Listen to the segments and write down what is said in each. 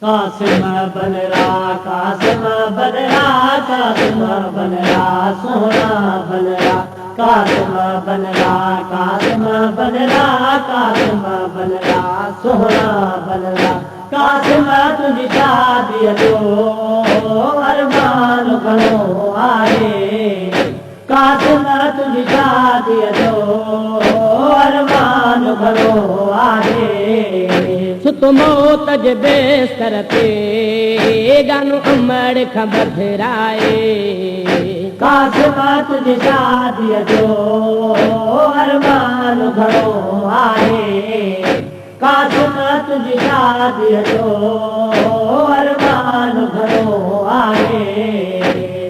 कासिम बनरा कासिम बनरा कासिम बनरा सोना बनरा कासिम बनरा कासिम बनरा कासिम बनरा सोना बनरा कासिम तुझी शादी जो अरमान घणो आहे कासिम तुझी शादी जो अरमान घणो आहे सुत मौत जे बेस्तर ते गानो अमड़ खां बधराए कासिम तुझी शादी जो अरमान घणो आहे कासिम तुझी शादी जो अरमान घणो आहे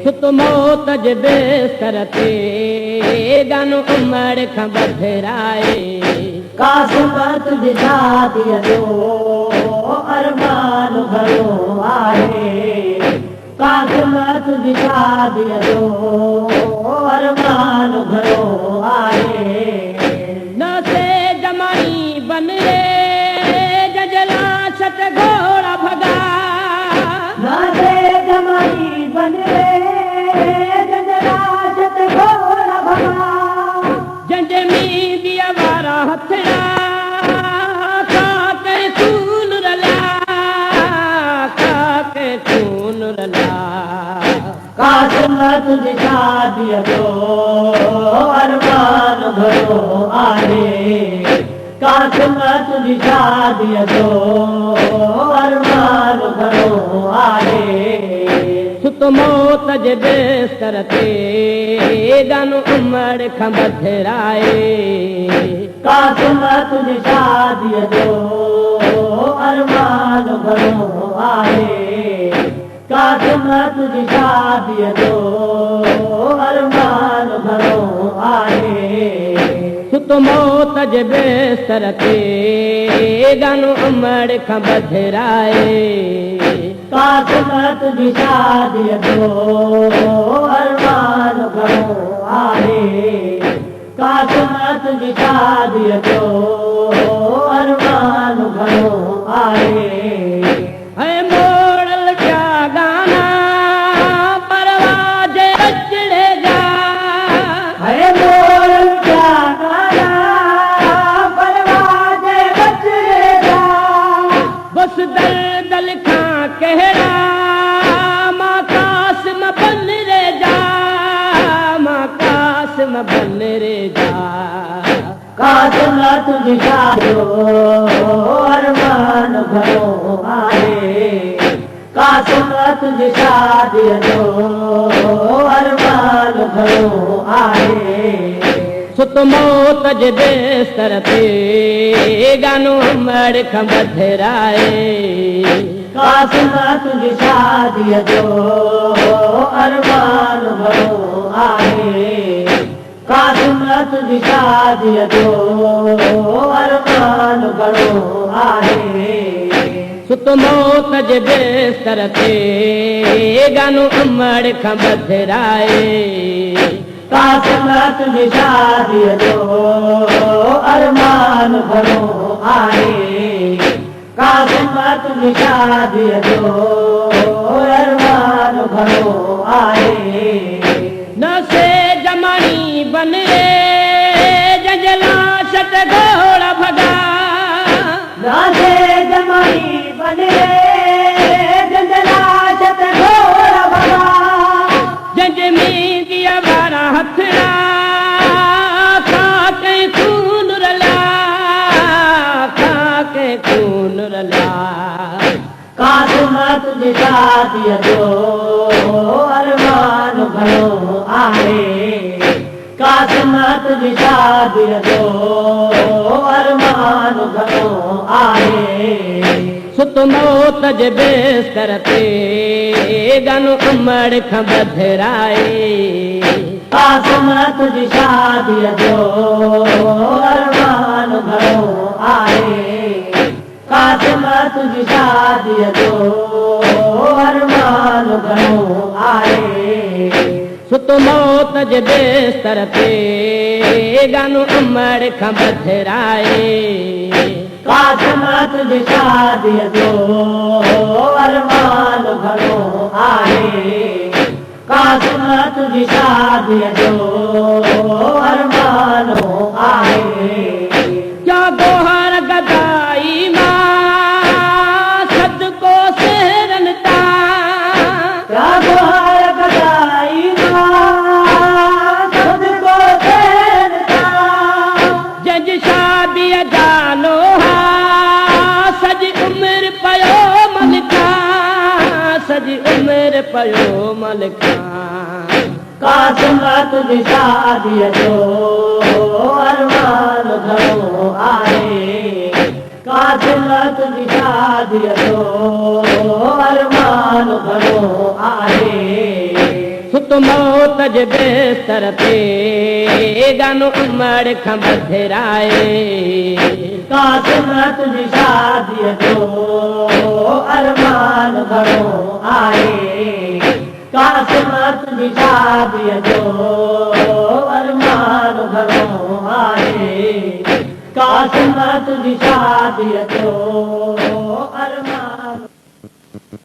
सुत मौत जे बेस्तर ते गानो अमड़ खां बधराए कासिम तुझी शादी जो अरमान घणो आहे कासिम तुझी शादी जो अरमान घणो आहे न से जमाई बन रे जजला सत घोड़ा भगा न से जमाई बन रे जजला सत घोड़ा भगा जंज में दिया वारा हथड़ा काके खून रला काके खून रला कासिम तुझी शादी जो अरमान घणो आहे कासिम तुझी शादी जो अरमान घणो आहे सुत मौत जे बेस्तर ते गानो अमड़ खां बधराए कासिम तुझी शादी जो अरमान घणो आहे कासिम तुझी शादी जो अरमान घणो आहे सुत मौत जे बेस्तर ते गानो अमड़ खां बधराए कासिम तुझी शादी जो अरमान घणो आहे कासिम तुझी शादी जो अरमान घणो आहे मोड़ल क्या गाना परवाज़ अचड़ेगा है मोड़ल क्या गाना परवाज़ अचड़ेगा बस दल दल खां कहड़ा मां कासिम बन रे जा मां कासिम बन रे जा कासिम तुझी शादी अरमान घणो आहे कासिम तुझी शादी जो अरमान घणो आहे सुत मौत जे बेस्तर ते गानो अमड़ खां बधराए कासिम तुझी शादी जो अरमान घणो आहे कासिम तुझी शादी जो अरमान घणो आहे सुत मौत जे बेस्तर ते गानो अमड़ खां बधराए कासिम तुझी शादी जो अरमान घणो आहे कासिम तुझी शादी जो अरमान घणो आहे न से जमाई बन रे जजला सत घोड़ा भगा न से जमाई बन रे जजला सत घोड़ा भगा जंज में दिया बारा हथड़ा काके खून रला काके खून रला कासिम तुझी शादी जो अरमान घणो आहे कासिम तुझी शादी जो अरमान घणो आहे सुत मौत जे बेस्तर ते गानो अमड़ खां बधराए कासिम तुझी शादी जो अरमान घणो आहे कासिम तुझी शादी जो अरमान घणो आहे सुत मौत जे बेस्तर ते गानो अमड़ खां बधराए कासिम तुझी शादीअ जो अरमान घणो आहे कासिम तुझी शादीअ जो अरमान आहे क्या गोहर गदाई मां सदको सेरन ता क्या गोहर गदाई मां सदको सेरन ता जज शादीअ जानो हा सज उम्र पयो मलका सज उम्र पयो मलका कासिम तुझी शादीअ जो अरमान घणो आहे कासिम तुझी शादीअ जो अरमान घणो आहे सुत मौत जे बिस्तर ते गानो उमर खां बधिराए कासिम तुझी शादीअ जो अरमान घणो आहे कासिम तुझी शादीअ जो अरमान घणो आहे कासिम तुझी शादीअ जो अरमान